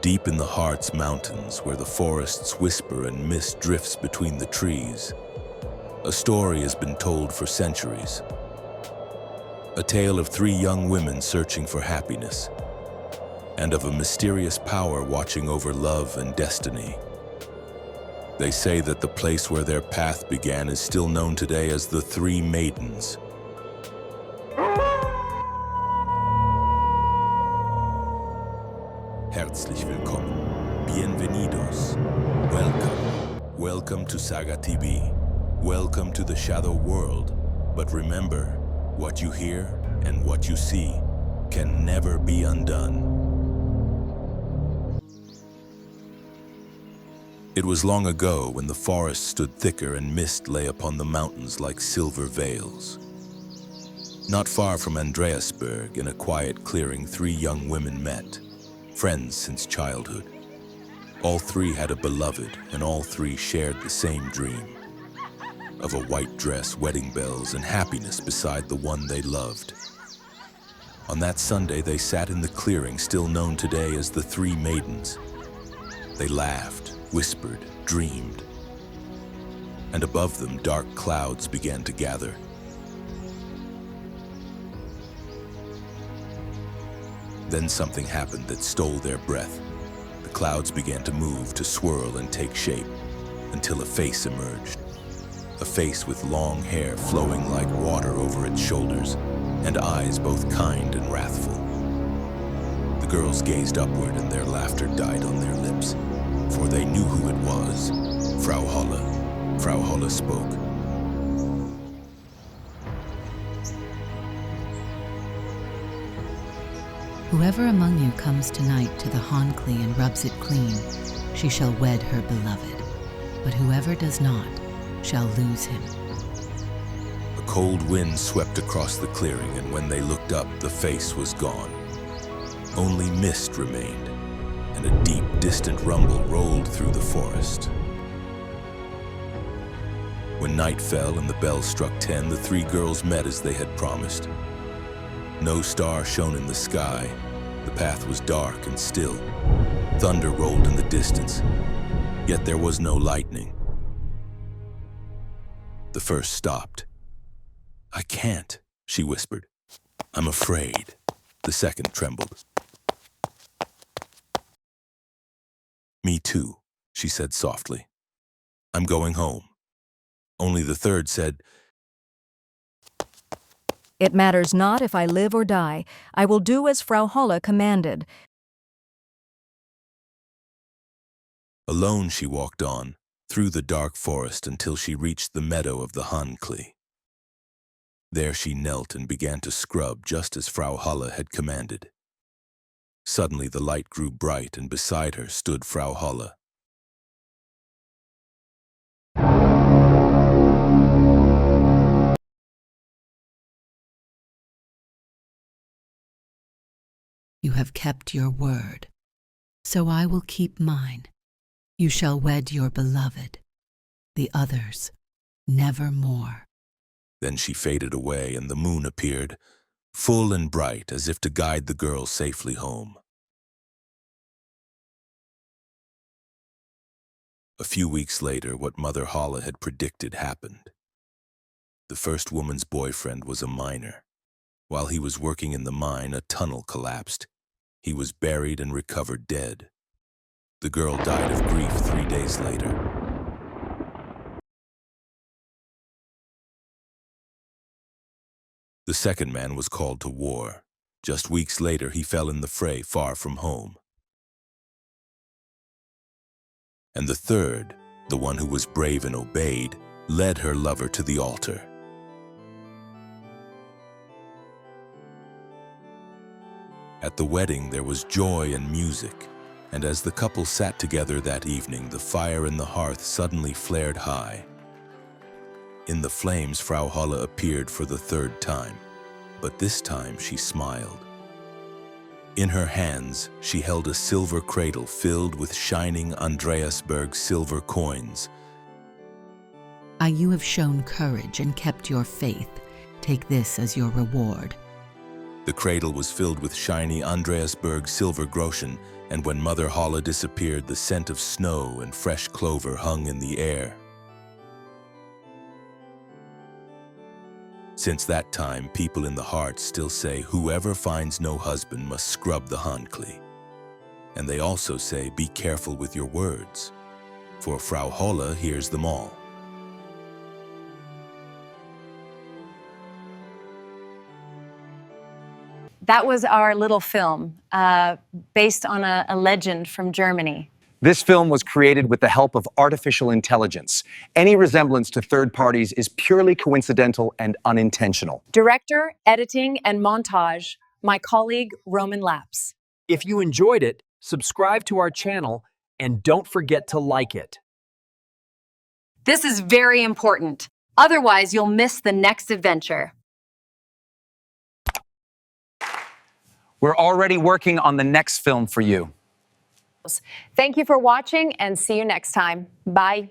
Deep in the Harz Mountains, where the forests whisper and mist drifts between the trees, a story has been told for centuries. A tale of three young women searching for happiness, and of a mysterious power watching over love and destiny. They say that the place where their path began is still known today as the Three Maidens. Herzlich willkommen. Bienvenidos. Welcome to Saga TV. Welcome to the Shadow World. But remember, what you hear and what you see can never be undone. It was long ago when the forest stood thicker and mist lay upon the mountains like silver veils. Not far from Andreasberg, in a quiet clearing, three young women met, friends since childhood. All three had a beloved, and all three shared the same dream of a white dress, wedding bells, and happiness beside the one they loved. On that Sunday, they sat in the clearing still known today as the Three Maidens. They laughed, whispered, dreamed, and above them dark clouds began to gather. Then something happened that stole their breath. The clouds began to move, to swirl and take shape, until a face emerged. A face with long hair flowing like water over its shoulders, and eyes both kind and wrathful. The girls gazed upward, and their laughter died on their lips, for they knew who it was. Frau Holle. Frau Holle spoke. Whoever among you comes tonight to the Hohle and rubs it clean, she shall wed her beloved. But whoever does not, shall lose him. A cold wind swept across the clearing, and when they looked up, the face was gone. Only mist remained, and a deep, distant rumble rolled through the forest. When night fell and the bell struck 10, the three girls met as they had promised. No star shone in the sky. The path was dark and still. Thunder rolled in the distance, yet there was no lightning. The first stopped. "I can't," she whispered. "I'm afraid." The second trembled. "Me too," she said softly. "I'm going home." Only the third said, "It matters not if I live or die. I will do as Frau Holle commanded." Alone she walked on, through the dark forest until she reached the meadow of the Hohle. There she knelt and began to scrub just as Frau Holle had commanded. Suddenly the light grew bright, and beside her stood Frau Holle. You have kept your word, so I will keep mine. You shall wed your beloved, the others nevermore. Then she faded away, and the moon appeared, full and bright, as if to guide the girls safely home. A few weeks later, what Mother Holle had predicted happened. The first woman's boyfriend was a miner. While he was working in the mine, a tunnel collapsed. He was buried and recovered dead. The girl died of grief 3 days later. The second man was called to war. Just weeks later, he fell in the fray far from home. And the third, the one who was brave and obeyed, led her lover to the altar. At the wedding, there was joy and music, and as the couple sat together that evening, the fire in the hearth suddenly flared high. In the flames, Frau Holle appeared for the third time, but this time she smiled. In her hands, she held a silver cradle filled with shining Andreasberg silver coins. You have shown courage and kept your faith. Take this as your reward. The cradle was filled with shiny Andreasberg silver groschen, and when Mother Holle disappeared, the scent of snow and fresh clover hung in the air. Since that time, people in the Harz still say, "Whoever finds no husband must scrub the Handklee." And they also say, "Be careful with your words," for Frau Holle hears them all. That was our little film, based on a legend from Germany. This film was created with the help of artificial intelligence. Any resemblance to third parties is purely coincidental and unintentional. Director, editing, and montage, my colleague Roman Laps. If you enjoyed it, subscribe to our channel and don't forget to like it. This is very important. Otherwise, you'll miss the next adventure. We're already working on the next film for you. Thank you for watching and see you next time. Bye.